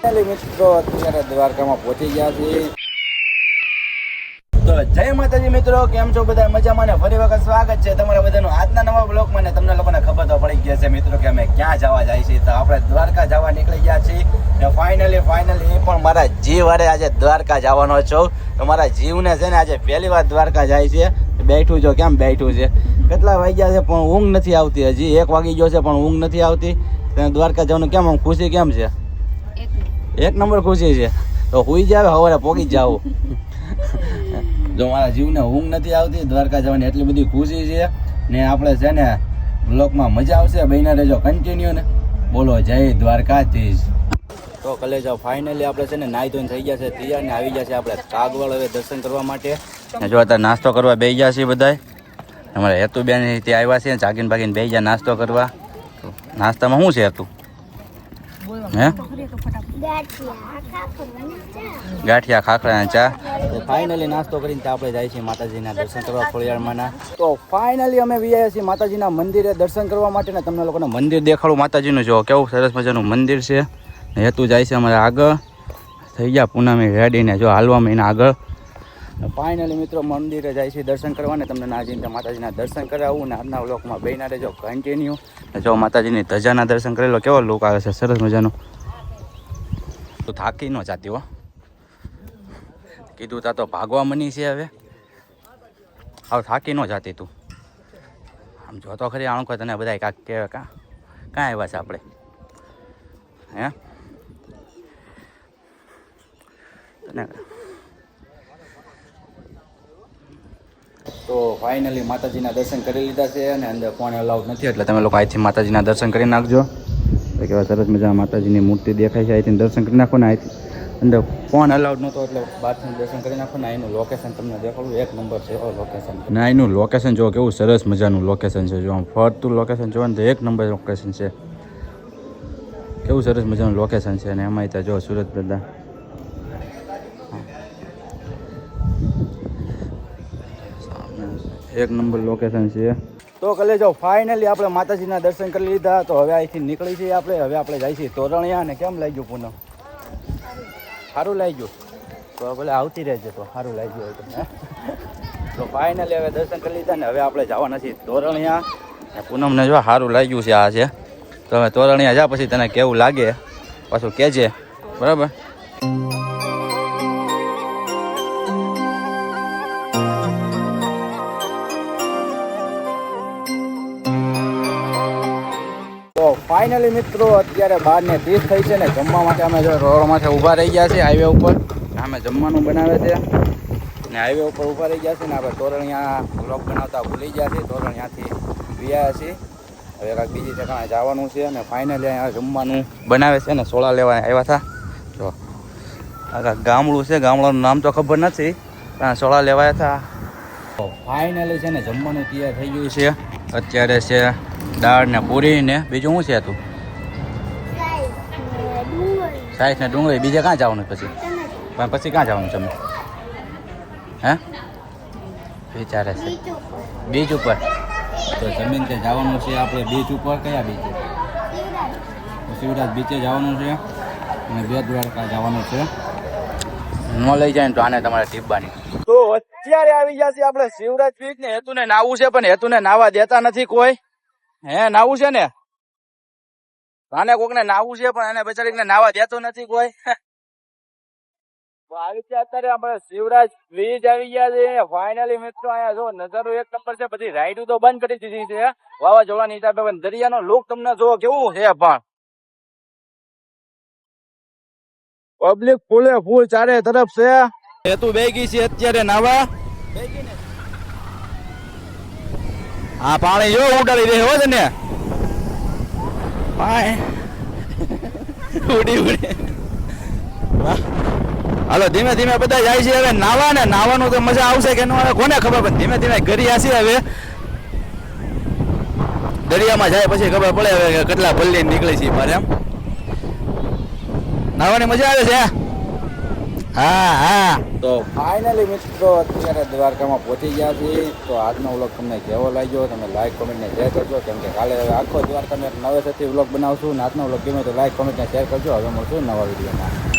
મિત્રો અત્યારે દ્વારકામાં પહોંચી ગયા છે. તો જય માતાજી મિત્રો, કેમ છો બધા? મજામાં ને? ફરી વખત સ્વાગત છે તમારા બધાનું આજના નવા બ્લોગમાં. ને તમને લોકોને ખબર તો પડી ગઈ છે મિત્રો કે અમે ક્યાં જવા જાય છે. તો આપણે દ્વારકા જવા નીકળી ગયા છીએ ને ફાઇનલી એ પણ મારા જીવ હારે આજે દ્વારકા જવાનો છું. તો મારા જીવને છે ને આજે પહેલી વાર દ્વારકા જાય છે. બેઠું જો કેમ બેઠું છે, કેટલા વાગ્યા છે પણ ઊંઘ નથી આવતી. હજી 1 વાગી ગયો છે પણ ઊંઘ નથી આવતી. દ્વારકા જવાનું કેમ આમ ખુશી કેમ છે? એક નંબર ખુશી છે. તો હુઈ જાવ, સવારે પોગી જાવ. જો મારા જીવને ઊંઘ નથી આવતી, દ્વારકા જવાની એટલી બધી ખુશી છે ને. આપણે છે ને બ્લોગમાં મજા આવશે, બહીને રહેજો કન્ટિન્યુ ને. બોલો જય દ્વારકાધીશ. તો કલેજા ફાઇનલી આપણે છે ને નાહી ધોઈને થઈ ગયા છે તૈયાર ને આવી ગયા છે આપણે કાગવડ હવે દર્શન કરવા માટે. જો અત્યારે નાસ્તો કરવા બેસી ગયા છે બધા. અમારે હેતુબેન ત્યાં આવ્યા છે, જાગીને ભાગીને બેસી ગયા નાસ્તો કરવા. નાસ્તામાં શું છે હેતુ? હે ગાંઠિયા, ખાખરા અને ચા. તો ફાઇનલી નાસ્તો કરીને આપણે જાય છીએ માતાજીના દર્શન કરવા ખોડિયારમાંના. તો ફાઇનલી અમે આવ્યા છીએ માતાજીના મંદિરે દર્શન કરવા માટે ને તમને લોકોને મંદિર દેખાડું માતાજીનું. જો કેવું સરસ મજાનું મંદિર છે. હેતુ જાય છે અમારે આગળ. થઈ ગયા પૂનમી રેડીને જો હાલવામાં એના આગળ. ફાઇનલી મિત્રો મંદિરે જાય છે દર્શન કરવા ને તમને નાજીને માતાજીના દર્શન કરાવું ને આજના વ્લોગમાં બેના રહેજો કન્ટિન્યુ. જો માતાજીની ધજાના દર્શન કરેલો કેવો લુક આવે છે, સરસ મજાનો. તો થાકી ન જાતી હો, કીધું તા તો ભાગવા મની છે હવે. હવે થાકી ન જાતી તું. આમ જો તો ખરી આણું તને બધા કાંક કહેવાય કાં આવ્યા છે આપણે? હે તને તો ફાઇનલી માતાજીના દર્શન કરી લીધા છે અને અંદર ફોન અલાઉડ નથી એટલે તમે લોકો અહીંથી માતાજીના દર્શન કરી નાખજો. કેવા સરસ મજા માતાજીની મૂર્તિ દેખાય છે, અહીંથી દર્શન કરી નાખો ને. અહીંથી અંદર ફોન અલાઉડ નહોતો એટલે બહારથી દર્શન કરી નાખો ને. એનું લોકેશન તમને દેખાડું, એક નંબર છે લોકેશન. ના એનું લોકેશન જો કેવું સરસ મજાનું લોકેશન છે. જો આમ ફરતું લોકેશન જોવો ને તો એક નંબર લોકેશન છે. કેવું સરસ મજાનું લોકેશન છે. અને એમાં ત્યાં જો સુરત બધા એક નંબર લોકેશન છે. તો કલે જો ફાઇનલી આપણે માતાજીના દર્શન કરી લીધા. તો હવે અહીંથી નીકળી છીએ આપણે. હવે આપણે જાય છીએ તોરણિયા. ને કેમ લાગ્યું પૂનમ? સારું લાગ્યું? તો ભલે આવતી રહેજો. તો સારું લાગ્યું હોય તો. તો ફાઇનલી હવે દર્શન કરી લીધા ને હવે આપણે જવાના છીએ તોરણિયા. પૂનમને જો સારું લાગ્યું છે આ છે. તો હવે તોરણિયા જા, પછી તને કેવું લાગે પાછું કહેજે, બરાબર? ફાઇનલી મિત્રો અત્યારે 12:30 થઈ છે ને જમવા માટે અમે જો રોડ માટે ઊભા રહી ગયા છે હાઈવે ઉપર. અમે જમવાનું બનાવે છે ને હાઈવે ઉપર ઊભા રહી ગયા છે ને. આપણે તોરણિયા બ્લોગ બનાવતા ભૂલી ગયા છીએ. તોરણિયાથી વ્યા છીએ. હવે કાંઈક બીજી ઠેકાણે જવાનું છે અને ફાઇનલી અહીંયા જમવાનું બનાવે છે ને. સોળા લેવા આવ્યા હતા. જો આ ગામડું છે, ગામડાનું નામ તો ખબર નથી પણ સોળા લેવાયા હતા. તો ફાઇનલી છે ને જમવાનું તૈયાર થઈ ગયું છે. અત્યારે છે દાળ ને પૂરી ને બીજું શું છે તું? સાઈઝ ને ડુંગળી. બીજે ક્યાં જવાનું પછી? પછી ક્યાં જવાનું તમે? હે વિચારે છે બીચ ઉપર. તો જમીન તે જવાનું છે આપણે બીચ ઉપર. કયા બીચે? શિવરાજ બીચે જવાનું છે અને બેટ દ્વારકા જવાનું છે. ન લઈ જાય ને તો આને તમારે ટીપવાની. તો અત્યારે આવી ગયા છે આપણે શિવરાજ બીચ ને. હેતુને નાવું છે પણ હેતુને નાવા દેતા નથી કોઈ. હે નાવું છે ને? આને કોક ને નાવું છે પણ એને બચારીને નાવા દેતો નથી કોઈ. આવી છે અત્યારે આપણે શિવરાજ બીચ આવી ગયા છે ફાઇનલી મિત્રો. અહીંયા જો નજારો એક નંબર છે. બધી રાઈડો તો બંધ કરી દીધી છે વાવાઝોડાની હિસાબે, પણ દરિયાનો લુક તમને જો કેવું છે. પણ પબ્લિક ફૂલે ફૂલ ચારે તરફ છે. હેતુ બેગી છે અત્યારે નાવા. હા પાણી જો ઉડાડી દે હો ને. ઉડી હાલો ધીમે ધીમે બધા જાય છે હવે નાવા ને. નાવાનું તો મજા આવશે કે ન આવે કોને ખબર, પણ ધીમે ધીમે ઘરી આસી. હવે દરિયામાં જાય પછી ખબર પડે હવે કેટલા પલ્લી નીકળી છે મારે. એમ નાવાની મજા આવે છે. તો ફાઇનલી મિત્રો અત્યારે દ્વારકામાં પહોંચી ગયા છીએ. તો આજનો વ્લોગ તમને કેવો લાગ્યો તમે લાઈક કોમેન્ટ ને શેર કરજો, કેમ કે કાલે હવે આખો દ્વારકાનો એક નવેસરથી વ્લોગ બનાવશું. આજનો વ્લોગ ગમે તો લાઈક કોમેન્ટ ને શેર કરજો. હવે મળશું નવા વિડીયોમાં.